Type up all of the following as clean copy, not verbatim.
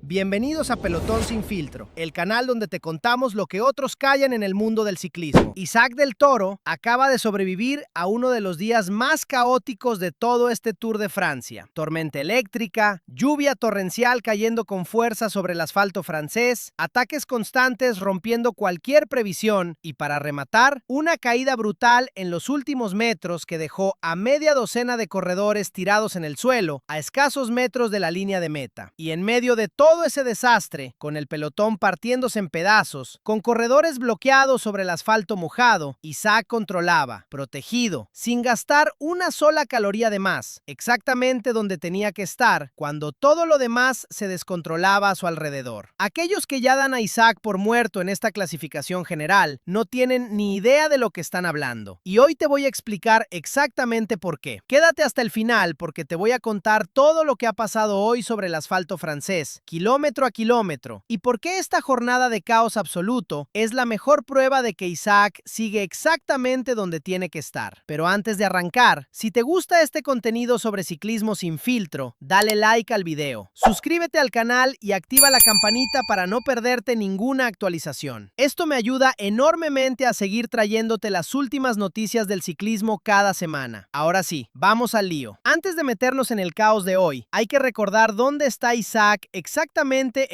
Bienvenidos a Pelotón Sin Filtro, el canal donde te contamos lo que otros callan en el mundo del ciclismo. Isaac del Toro acaba de sobrevivir a uno de los días más caóticos de todo este Tour de Francia. Tormenta eléctrica, lluvia torrencial cayendo con fuerza sobre el asfalto francés, ataques constantes rompiendo cualquier previsión y, para rematar, una caída brutal en los últimos metros que dejó a media docena de corredores tirados en el suelo a escasos metros de la línea de meta. Y en medio de todo ese desastre, con el pelotón partiéndose en pedazos, con corredores bloqueados sobre el asfalto mojado, Isaac controlaba, protegido, sin gastar una sola caloría de más, exactamente donde tenía que estar, cuando todo lo demás se descontrolaba a su alrededor. Aquellos que ya dan a Isaac por muerto en esta clasificación general no tienen ni idea de lo que están hablando. Y hoy te voy a explicar exactamente por qué. Quédate hasta el final porque te voy a contar todo lo que ha pasado hoy sobre el asfalto francés, kilómetro a kilómetro, y por qué esta jornada de caos absoluto es la mejor prueba de que Isaac sigue exactamente donde tiene que estar. Pero antes de arrancar, si te gusta este contenido sobre ciclismo sin filtro, dale like al video, suscríbete al canal y activa la campanita para no perderte ninguna actualización. Esto me ayuda enormemente a seguir trayéndote las últimas noticias del ciclismo cada semana. Ahora sí, vamos al lío. Antes de meternos en el caos de hoy, hay que recordar dónde está Isaac exactamente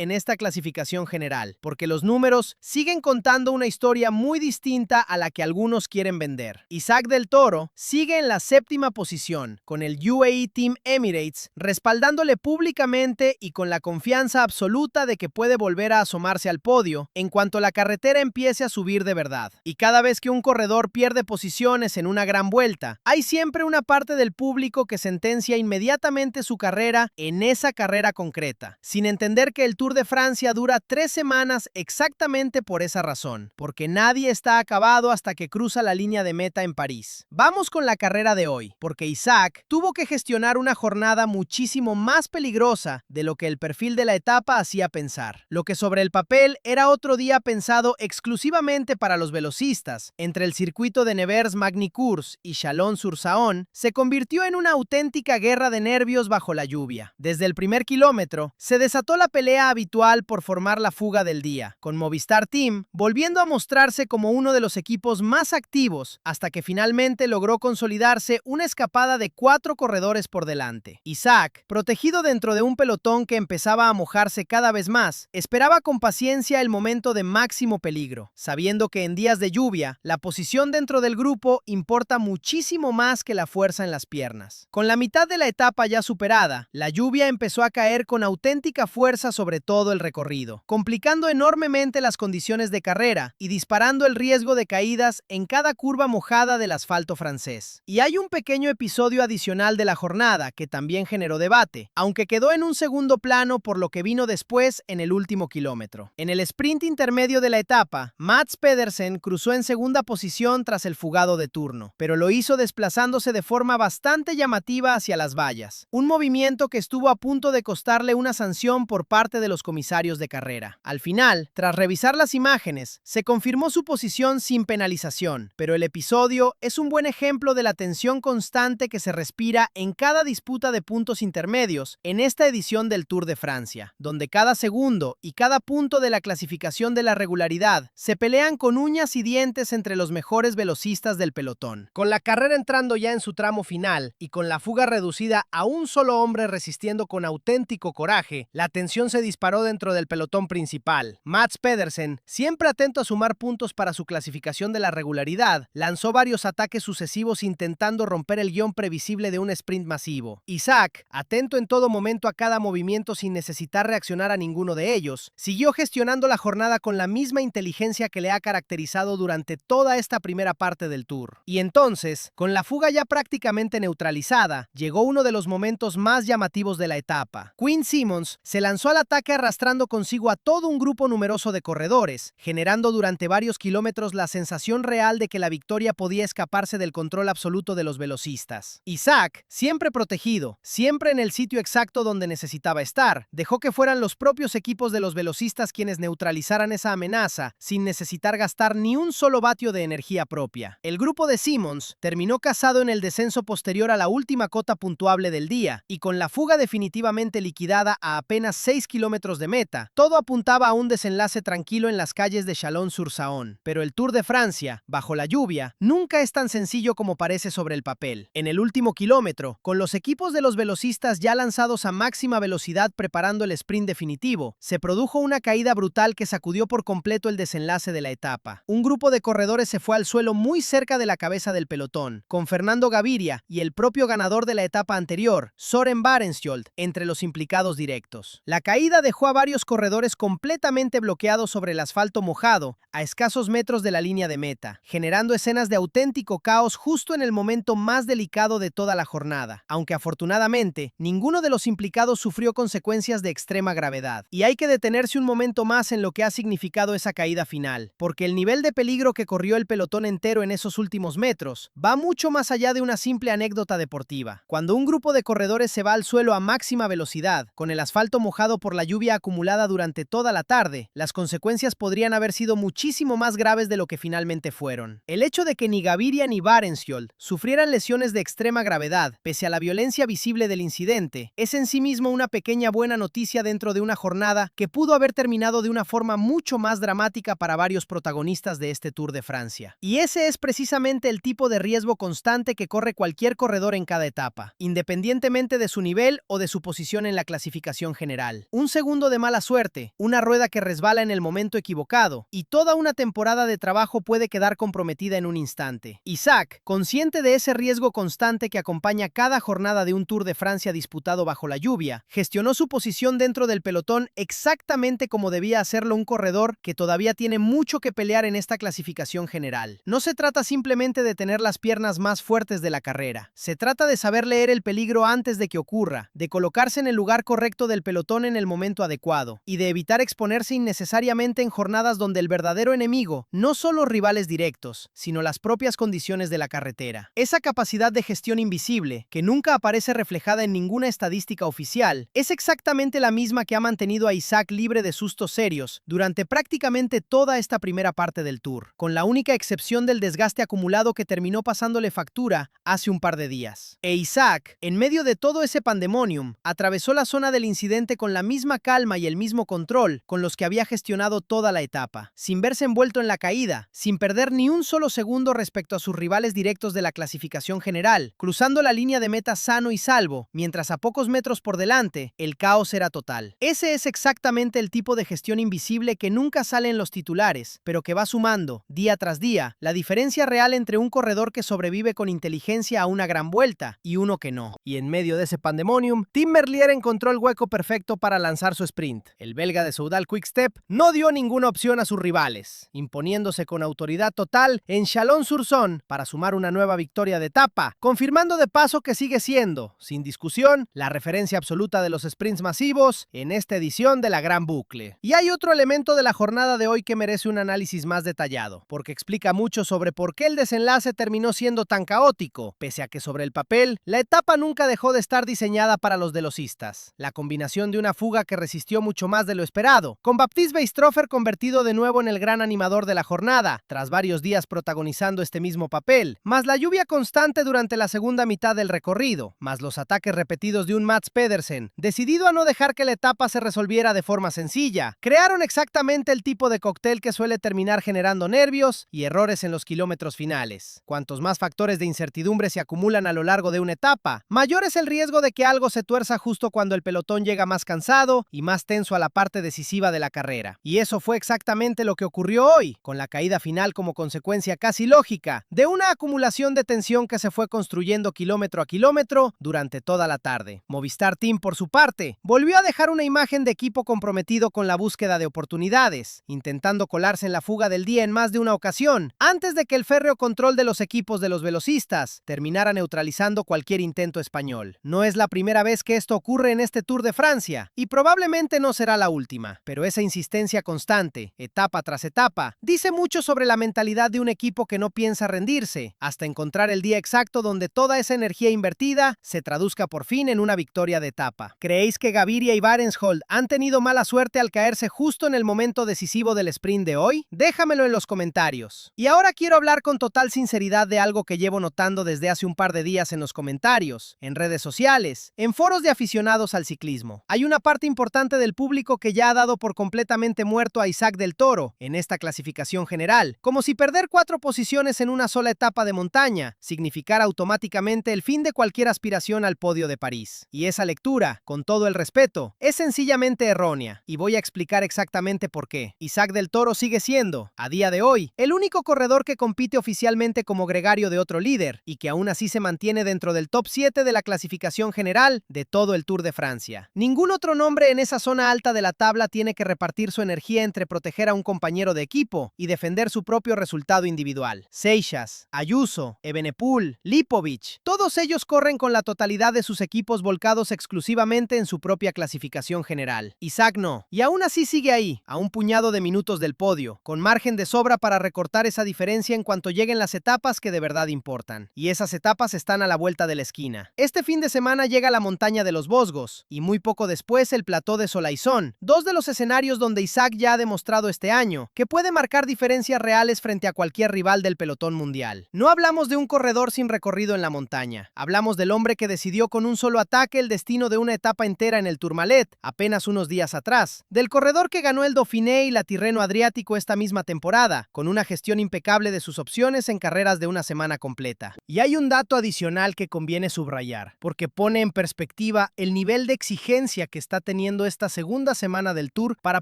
en esta clasificación general, porque los números siguen contando una historia muy distinta a la que algunos quieren vender. Isaac del Toro sigue en la séptima posición, con el UAE Team Emirates respaldándole públicamente y con la confianza absoluta de que puede volver a asomarse al podio en cuanto la carretera empiece a subir de verdad. Y cada vez que un corredor pierde posiciones en una gran vuelta, hay siempre una parte del público que sentencia inmediatamente su carrera en esa carrera concreta, sin entender que el Tour de Francia dura 3 semanas exactamente por esa razón, porque nadie está acabado hasta que cruza la línea de meta en París. Vamos con la carrera de hoy, porque Isaac tuvo que gestionar una jornada muchísimo más peligrosa de lo que el perfil de la etapa hacía pensar. Lo que sobre el papel era otro día pensado exclusivamente para los velocistas, entre el circuito de Nevers-Magny-Cours y Chalon-sur-Saône, se convirtió en una auténtica guerra de nervios bajo la lluvia. Desde el primer kilómetro, se desató la pelea habitual por formar la fuga del día, con Movistar Team volviendo a mostrarse como uno de los equipos más activos, hasta que finalmente logró consolidarse una escapada de 4 corredores por delante. Isaac, protegido dentro de un pelotón que empezaba a mojarse cada vez más, esperaba con paciencia el momento de máximo peligro, sabiendo que en días de lluvia, la posición dentro del grupo importa muchísimo más que la fuerza en las piernas. Con la mitad de la etapa ya superada, la lluvia empezó a caer con auténtica fuerza sobre todo el recorrido, complicando enormemente las condiciones de carrera y disparando el riesgo de caídas en cada curva mojada del asfalto francés. Y hay un pequeño episodio adicional de la jornada que también generó debate, aunque quedó en un segundo plano por lo que vino después en el último kilómetro. En el sprint intermedio de la etapa, Mads Pedersen cruzó en segunda posición tras el fugado de turno, pero lo hizo desplazándose de forma bastante llamativa hacia las vallas, un movimiento que estuvo a punto de costarle una sanción por parte de los comisarios de carrera. Al final, tras revisar las imágenes, se confirmó su posición sin penalización, pero el episodio es un buen ejemplo de la tensión constante que se respira en cada disputa de puntos intermedios en esta edición del Tour de Francia, donde cada segundo y cada punto de la clasificación de la regularidad se pelean con uñas y dientes entre los mejores velocistas del pelotón. Con la carrera entrando ya en su tramo final y con la fuga reducida a un solo hombre resistiendo con auténtico coraje, la tensión se disparó dentro del pelotón principal. Mads Pedersen, siempre atento a sumar puntos para su clasificación de la regularidad, lanzó varios ataques sucesivos intentando romper el guión previsible de un sprint masivo. Isaac, atento en todo momento a cada movimiento sin necesitar reaccionar a ninguno de ellos, siguió gestionando la jornada con la misma inteligencia que le ha caracterizado durante toda esta primera parte del Tour. Y entonces, con la fuga ya prácticamente neutralizada, llegó uno de los momentos más llamativos de la etapa. Quinn Simmons se lanzó al ataque arrastrando consigo a todo un grupo numeroso de corredores, generando durante varios kilómetros la sensación real de que la victoria podía escaparse del control absoluto de los velocistas. Isaac, siempre protegido, siempre en el sitio exacto donde necesitaba estar, dejó que fueran los propios equipos de los velocistas quienes neutralizaran esa amenaza sin necesitar gastar ni un solo vatio de energía propia. El grupo de Simmons terminó cazado en el descenso posterior a la última cota puntuable del día y con la fuga definitivamente liquidada a apenas 6 kilómetros de meta, todo apuntaba a un desenlace tranquilo en las calles de Chalon-sur-Saône. Pero el Tour de Francia, bajo la lluvia, nunca es tan sencillo como parece sobre el papel. En el último kilómetro, con los equipos de los velocistas ya lanzados a máxima velocidad preparando el sprint definitivo, se produjo una caída brutal que sacudió por completo el desenlace de la etapa. Un grupo de corredores se fue al suelo muy cerca de la cabeza del pelotón, con Fernando Gaviria y el propio ganador de la etapa anterior, Søren Varensholt, entre los implicados directos. La caída dejó a varios corredores completamente bloqueados sobre el asfalto mojado, a escasos metros de la línea de meta, generando escenas de auténtico caos justo en el momento más delicado de toda la jornada. Aunque afortunadamente, ninguno de los implicados sufrió consecuencias de extrema gravedad. Y hay que detenerse un momento más en lo que ha significado esa caída final, porque el nivel de peligro que corrió el pelotón entero en esos últimos metros va mucho más allá de una simple anécdota deportiva. Cuando un grupo de corredores se va al suelo a máxima velocidad, con el asfalto mojado por la lluvia acumulada durante toda la tarde, las consecuencias podrían haber sido muchísimo más graves de lo que finalmente fueron. El hecho de que ni Gaviria ni Varensholt sufrieran lesiones de extrema gravedad, pese a la violencia visible del incidente, es en sí mismo una pequeña buena noticia dentro de una jornada que pudo haber terminado de una forma mucho más dramática para varios protagonistas de este Tour de Francia. Y ese es precisamente el tipo de riesgo constante que corre cualquier corredor en cada etapa, independientemente de su nivel o de su posición en la clasificación general. Un segundo de mala suerte, una rueda que resbala en el momento equivocado, y toda una temporada de trabajo puede quedar comprometida en un instante. Isaac, consciente de ese riesgo constante que acompaña cada jornada de un Tour de Francia disputado bajo la lluvia, gestionó su posición dentro del pelotón exactamente como debía hacerlo un corredor que todavía tiene mucho que pelear en esta clasificación general. No se trata simplemente de tener las piernas más fuertes de la carrera, se trata de saber leer el peligro antes de que ocurra, de colocarse en el lugar correcto del pelotón en el momento adecuado, y de evitar exponerse innecesariamente en jornadas donde el verdadero enemigo no son los rivales directos, sino las propias condiciones de la carretera. Esa capacidad de gestión invisible, que nunca aparece reflejada en ninguna estadística oficial, es exactamente la misma que ha mantenido a Isaac libre de sustos serios durante prácticamente toda esta primera parte del Tour, con la única excepción del desgaste acumulado que terminó pasándole factura hace un par de días. E Isaac, en medio de todo ese pandemonium, atravesó la zona del incidente con la misma calma y el mismo control con los que había gestionado toda la etapa, sin verse envuelto en la caída, sin perder ni un solo segundo respecto a sus rivales directos de la clasificación general, cruzando la línea de meta sano y salvo, mientras a pocos metros por delante, el caos era total. Ese es exactamente el tipo de gestión invisible que nunca sale en los titulares, pero que va sumando, día tras día, la diferencia real entre un corredor que sobrevive con inteligencia a una gran vuelta y uno que no. Y en medio de ese pandemonium, Tim Merlier encontró el hueco perfecto para lanzar su sprint. El belga de Soudal Quick-Step no dio ninguna opción a sus rivales, imponiéndose con autoridad total en Chalon-sur-Saône para sumar una nueva victoria de etapa, confirmando de paso que sigue siendo, sin discusión, la referencia absoluta de los sprints masivos en esta edición de la Gran Boucle. Y hay otro elemento de la jornada de hoy que merece un análisis más detallado, porque explica mucho sobre por qué el desenlace terminó siendo tan caótico, pese a que sobre el papel, la etapa nunca dejó de estar diseñada para los velocistas. La combinación de una fuga que resistió mucho más de lo esperado, con Baptiste Weistrofer convertido de nuevo en el gran animador de la jornada, tras varios días protagonizando este mismo papel, más la lluvia constante durante la segunda mitad del recorrido, más los ataques repetidos de un Mads Pedersen, decidido a no dejar que la etapa se resolviera de forma sencilla, crearon exactamente el tipo de cóctel que suele terminar generando nervios y errores en los kilómetros finales. Cuantos más factores de incertidumbre se acumulan a lo largo de una etapa, mayor es el riesgo de que algo se tuerza justo cuando el pelotón llega más cansado y más tenso a la parte decisiva de la carrera. Y eso fue exactamente lo que ocurrió hoy, con la caída final como consecuencia casi lógica de una acumulación de tensión que se fue construyendo kilómetro a kilómetro durante toda la tarde. Movistar Team, por su parte, volvió a dejar una imagen de equipo comprometido con la búsqueda de oportunidades, intentando colarse en la fuga del día en más de una ocasión, antes de que el férreo control de los equipos de los velocistas terminara neutralizando cualquier intento español. No es la primera vez que esto ocurre en este Tour de Francia, y probablemente no será la última, pero esa insistencia constante, etapa tras etapa, dice mucho sobre la mentalidad de un equipo que no piensa rendirse, hasta encontrar el día exacto donde toda esa energía invertida se traduzca por fin en una victoria de etapa. ¿Creéis que Gaviria y Varensholt han tenido mala suerte al caerse justo en el momento decisivo del sprint de hoy? Déjamelo en los comentarios. Y ahora quiero hablar con total sinceridad de algo que llevo notando desde hace un par de días en los comentarios, en redes sociales, en foros de aficionados al ciclismo. Hay una una parte importante del público que ya ha dado por completamente muerto a Isaac del Toro en esta clasificación general, como si perder 4 posiciones en una sola etapa de montaña significara automáticamente el fin de cualquier aspiración al podio de París. Y esa lectura, con todo el respeto, es sencillamente errónea, y voy a explicar exactamente por qué. Isaac del Toro sigue siendo, a día de hoy, el único corredor que compite oficialmente como gregario de otro líder, y que aún así se mantiene dentro del top 7 de la clasificación general de todo el Tour de Francia. Ningún otro nombre en esa zona alta de la tabla tiene que repartir su energía entre proteger a un compañero de equipo y defender su propio resultado individual. Seixas, Ayuso, Evenepoel, Lipovic, todos ellos corren con la totalidad de sus equipos volcados exclusivamente en su propia clasificación general. Isaac no, y aún así sigue ahí, a un puñado de minutos del podio, con margen de sobra para recortar esa diferencia en cuanto lleguen las etapas que de verdad importan. Y esas etapas están a la vuelta de la esquina. Este fin de semana llega la montaña de los Vosgos, y muy poco después el plató de Solaizón, dos de los escenarios donde Isaac ya ha demostrado este año que puede marcar diferencias reales frente a cualquier rival del pelotón mundial. No hablamos de un corredor sin recorrido en la montaña, hablamos del hombre que decidió con un solo ataque el destino de una etapa entera en el Tourmalet apenas unos días atrás, del corredor que ganó el Dauphiné y la Tirreno Adriático esta misma temporada, con una gestión impecable de sus opciones en carreras de una semana completa. Y hay un dato adicional que conviene subrayar, porque pone en perspectiva el nivel de exigencia que está teniendo esta segunda semana del Tour para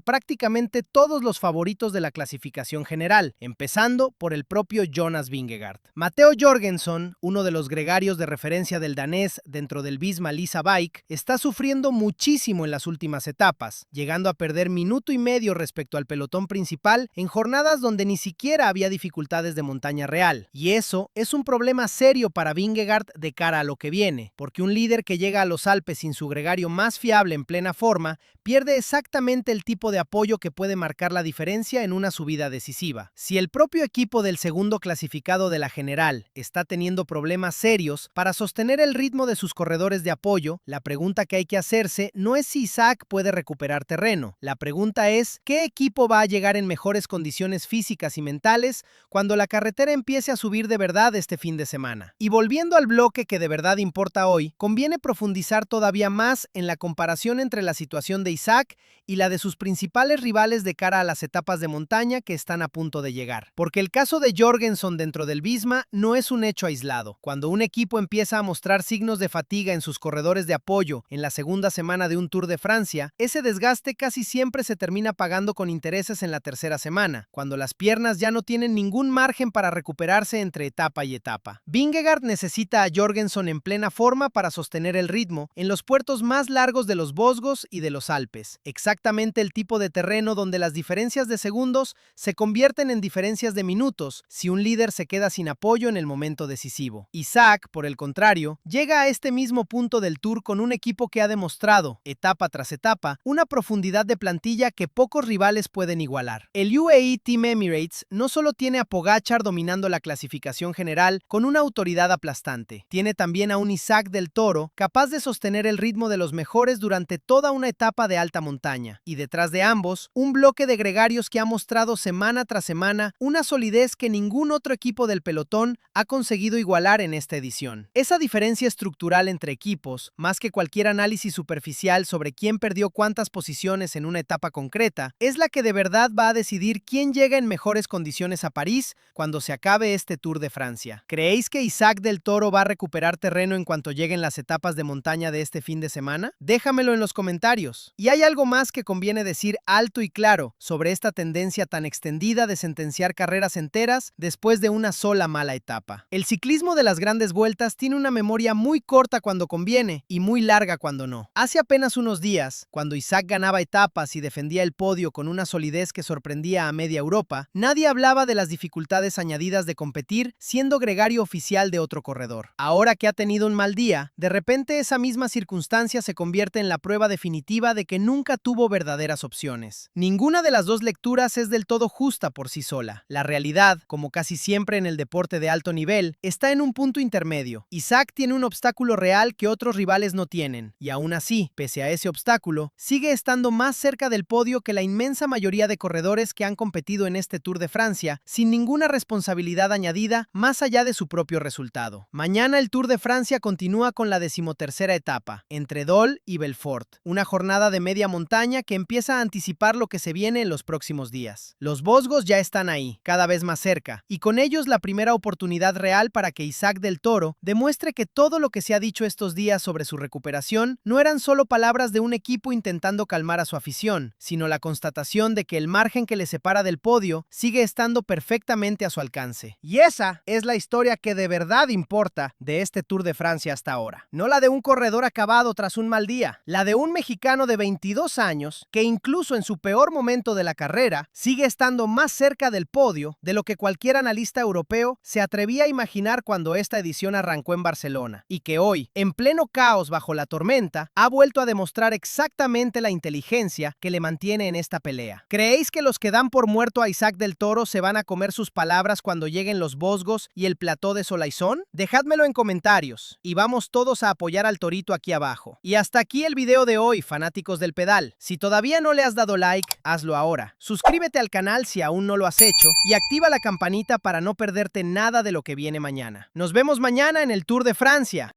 prácticamente todos los favoritos de la clasificación general, empezando por el propio Jonas Vingegaard. Matteo Jorgensen, uno de los gregarios de referencia del danés dentro del Visma Lease Bike, está sufriendo muchísimo en las últimas etapas, llegando a perder minuto y medio respecto al pelotón principal en jornadas donde ni siquiera había dificultades de montaña real. Y eso es un problema serio para Vingegaard de cara a lo que viene, porque un líder que llega a los Alpes sin su gregario más fiable en plena forma, pierde exactamente el tipo de apoyo que puede marcar la diferencia en una subida decisiva. Si el propio equipo del segundo clasificado de la general está teniendo problemas serios para sostener el ritmo de sus corredores de apoyo, la pregunta que hay que hacerse no es si Isaac puede recuperar terreno. La pregunta es, ¿qué equipo va a llegar en mejores condiciones físicas y mentales cuando la carretera empiece a subir de verdad este fin de semana? Y volviendo al bloque que de verdad importa hoy, conviene profundizar todavía más en la comparación entre la situación de Isaac y la de sus principales rivales de cara a las etapas de montaña que están a punto de llegar. Porque el caso de Jorgensen dentro del Visma no es un hecho aislado. Cuando un equipo empieza a mostrar signos de fatiga en sus corredores de apoyo en la segunda semana de un Tour de Francia, ese desgaste casi siempre se termina pagando con intereses en la tercera semana, cuando las piernas ya no tienen ningún margen para recuperarse entre etapa y etapa. Vingegaard necesita a Jorgensen en plena forma para sostener el ritmo en los puertos más largos de los Vosgos y de los Alpes, exactamente el tipo de terreno donde las diferencias de segundos se convierten en diferencias de minutos si un líder se queda sin apoyo en el momento decisivo. Isaac, por el contrario, llega a este mismo punto del Tour con un equipo que ha demostrado, etapa tras etapa, una profundidad de plantilla que pocos rivales pueden igualar. El UAE Team Emirates no solo tiene a Pogačar dominando la clasificación general con una autoridad aplastante, tiene también a un Isaac del Toro capaz de sostener el ritmo de los mejores durante toda una etapa de alta montaña, y detrás de ambos, un bloque de gregarios que ha mostrado semana tras semana una solidez que ningún otro equipo del pelotón ha conseguido igualar en esta edición. Esa diferencia estructural entre equipos, más que cualquier análisis superficial sobre quién perdió cuántas posiciones en una etapa concreta, es la que de verdad va a decidir quién llega en mejores condiciones a París cuando se acabe este Tour de Francia. ¿Creéis que Isaac del Toro va a recuperar terreno en cuanto lleguen las etapas de montaña de este fin de semana? Déjamelo en los comentarios. Y hay algo más que conviene decir alto y claro sobre esta tendencia tan extendida de sentenciar carreras enteras después de una sola mala etapa. El ciclismo de las grandes vueltas tiene una memoria muy corta cuando conviene y muy larga cuando no. Hace apenas unos días, cuando Isaac ganaba etapas y defendía el podio con una solidez que sorprendía a media Europa, nadie hablaba de las dificultades añadidas de competir siendo gregario oficial de otro corredor. Ahora que ha tenido un mal día, de repente esa misma circunstancia se convierte en la prueba definitiva de que nunca tuvo verdaderas opciones. Ninguna de las dos lecturas es del todo justa por sí sola. La realidad, como casi siempre en el deporte de alto nivel, está en un punto intermedio. Isaac tiene un obstáculo real que otros rivales no tienen, y aún así, pese a ese obstáculo, sigue estando más cerca del podio que la inmensa mayoría de corredores que han competido en este Tour de Francia, sin ninguna responsabilidad añadida más allá de su propio resultado. Mañana el Tour de Francia continúa con la 13ª etapa, entre Dole y Belfort. Francfort, una jornada de media montaña que empieza a anticipar lo que se viene en los próximos días. Los Vosgos ya están ahí, cada vez más cerca, y con ellos la primera oportunidad real para que Isaac del Toro demuestre que todo lo que se ha dicho estos días sobre su recuperación no eran solo palabras de un equipo intentando calmar a su afición, sino la constatación de que el margen que le separa del podio sigue estando perfectamente a su alcance. Y esa es la historia que de verdad importa de este Tour de Francia hasta ahora. No la de un corredor acabado tras un mal día, la de un mexicano de 22 años que incluso en su peor momento de la carrera sigue estando más cerca del podio de lo que cualquier analista europeo se atrevía a imaginar cuando esta edición arrancó en Barcelona, y que hoy, en pleno caos bajo la tormenta, ha vuelto a demostrar exactamente la inteligencia que le mantiene en esta pelea. ¿Creéis que los que dan por muerto a Isaac del Toro se van a comer sus palabras cuando lleguen los Vosgos y el plató de Soleilson? Dejádmelo en comentarios y vamos todos a apoyar al Torito aquí abajo. Y hasta aquí el video de hoy, fanáticos del pedal. Si todavía no le has dado like, hazlo ahora. Suscríbete al canal si aún no lo has hecho y activa la campanita para no perderte nada de lo que viene mañana. Nos vemos mañana en el Tour de Francia.